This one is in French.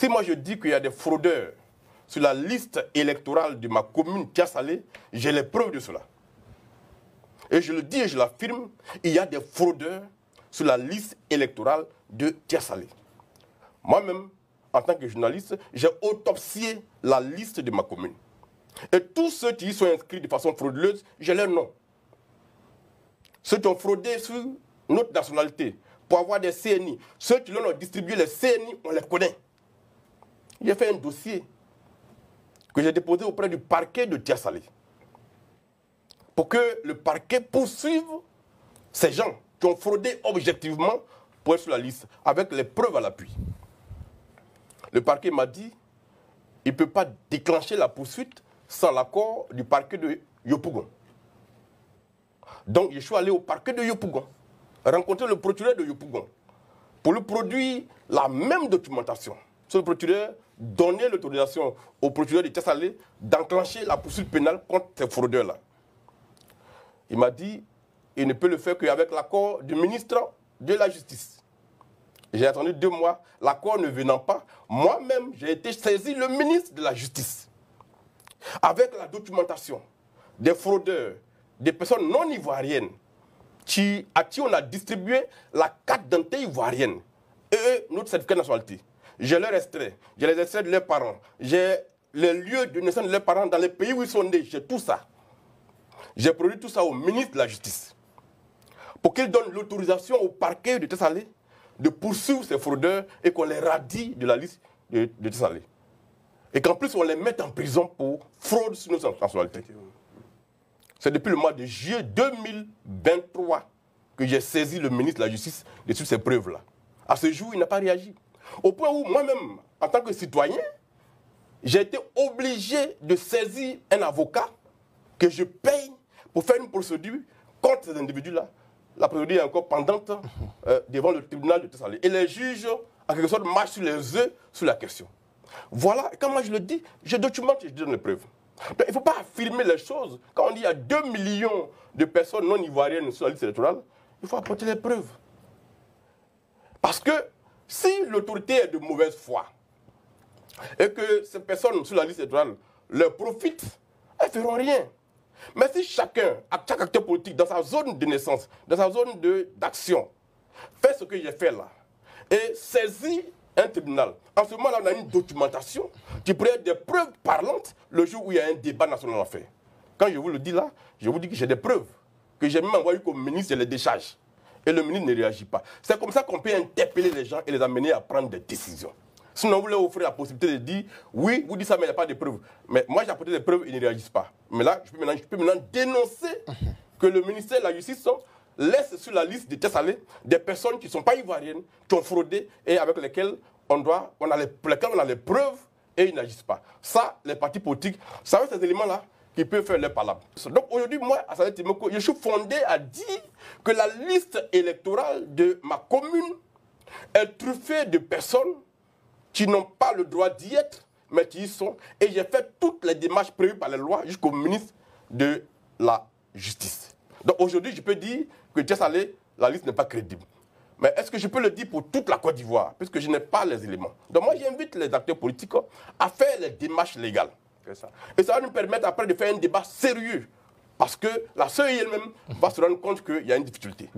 Si moi je dis qu'il y a des fraudeurs sur la liste électorale de ma commune Tia-Salé, j'ai les preuves de cela. Et je le dis et je l'affirme, il y a des fraudeurs sur la liste électorale de Tia-Salé. Moi-même, en tant que journaliste, j'ai autopsié la liste de ma commune. Et tous ceux qui y sont inscrits de façon frauduleuse, j'ai leur nom. Ceux qui ont fraudé sur notre nationalité pour avoir des CNI, ceux qui l'ont distribué les CNI, on les connaît. J'ai fait un dossier que j'ai déposé auprès du parquet de Tia-Salé pour que le parquet poursuive ces gens qui ont fraudé objectivement pour être sur la liste, avec les preuves à l'appui. Le parquet m'a dit qu'il ne peut pas déclencher la poursuite sans l'accord du parquet de Yopougon. Donc je suis allé au parquet de Yopougon, rencontrer le procureur de Yopougon, pour lui produire la même documentation. Ce procureur donnait l'autorisation au procureur de Tia-Salé d'enclencher la poursuite pénale contre ces fraudeurs-là. Il m'a dit qu'il ne peut le faire qu'avec l'accord du ministre de la Justice. J'ai attendu 2 mois, l'accord ne venant pas. Moi-même, j'ai été saisi le ministre de la Justice. Avec la documentation des fraudeurs, des personnes non ivoiriennes, à qui on a distribué la carte d'identité ivoirienne et notre certificat de nationalité. J'ai leurs extraits, j'ai les extraits de leurs parents, j'ai les lieux de naissance de leurs parents dans les pays où ils sont nés, j'ai tout ça. J'ai produit tout ça au ministre de la Justice pour qu'il donne l'autorisation au parquet de Tia-Salé de poursuivre ces fraudeurs et qu'on les radie de la liste de Tia-Salé. Et qu'en plus on les mette en prison pour fraude sur notre nationalité. C'est depuis le mois de juillet 2023 que j'ai saisi le ministre de la Justice de toutes ces preuves-là. À ce jour, il n'a pas réagi. Au point où moi-même, en tant que citoyen, j'ai été obligé de saisir un avocat que je paye pour faire une procédure contre ces individus-là. La procédure est encore pendante devant le tribunal de Tia-Salé. Et les juges, en quelque sorte, marchent sur les œufs sur la question. Voilà, et quand moi je le dis, je documente et je donne les preuves. Donc, il ne faut pas affirmer les choses. Quand on dit qu'il y a 2 millions de personnes non ivoiriennes sur la liste électorale, il faut apporter les preuves. Parce que si l'autorité est de mauvaise foi et que ces personnes sur la liste électorale leur profitent, elles ne feront rien. Mais si chaque acteur politique dans sa zone de naissance, dans sa zone d'action, fait ce que j'ai fait là, et saisit un tribunal, en ce moment-là, on a une documentation qui pourrait être des preuves parlantes le jour où il y a un débat national à faire. Quand je vous le dis là, je vous dis que j'ai des preuves, que j'ai même envoyé au ministre et les décharge. Et le ministre ne réagit pas. C'est comme ça qu'on peut interpeller les gens et les amener à prendre des décisions. Sinon, vous leur offrez la possibilité de dire, oui, vous dites ça, mais il n'y a pas de preuves. Mais moi, j'ai apporté des preuves, ils ne réagissent pas. Mais là, je peux maintenant dénoncer que le ministère de la Justice laisse sur la liste de Tia-Salé des personnes qui ne sont pas ivoiriennes, qui ont fraudé et avec lesquelles on a les preuves et ils n'agissent pas. Ça, les partis politiques, ça ces éléments-là qui peuvent faire leur palabre. Donc aujourd'hui, moi, à Salé Timoko, je suis fondé à dire que la liste électorale de ma commune est truffée de personnes qui n'ont pas le droit d'y être, mais qui y sont. Et j'ai fait toutes les démarches prévues par les lois jusqu'au ministre de la Justice. Donc aujourd'hui, je peux dire que Tia-Salé, la liste n'est pas crédible. Mais est-ce que je peux le dire pour toute la Côte d'Ivoire, puisque je n'ai pas les éléments? Donc moi, j'invite les acteurs politiques à faire les démarches légales. Et ça va nous permettre après de faire un débat sérieux. Parce que la CEI elle-même va se rendre compte qu'il y a une difficulté.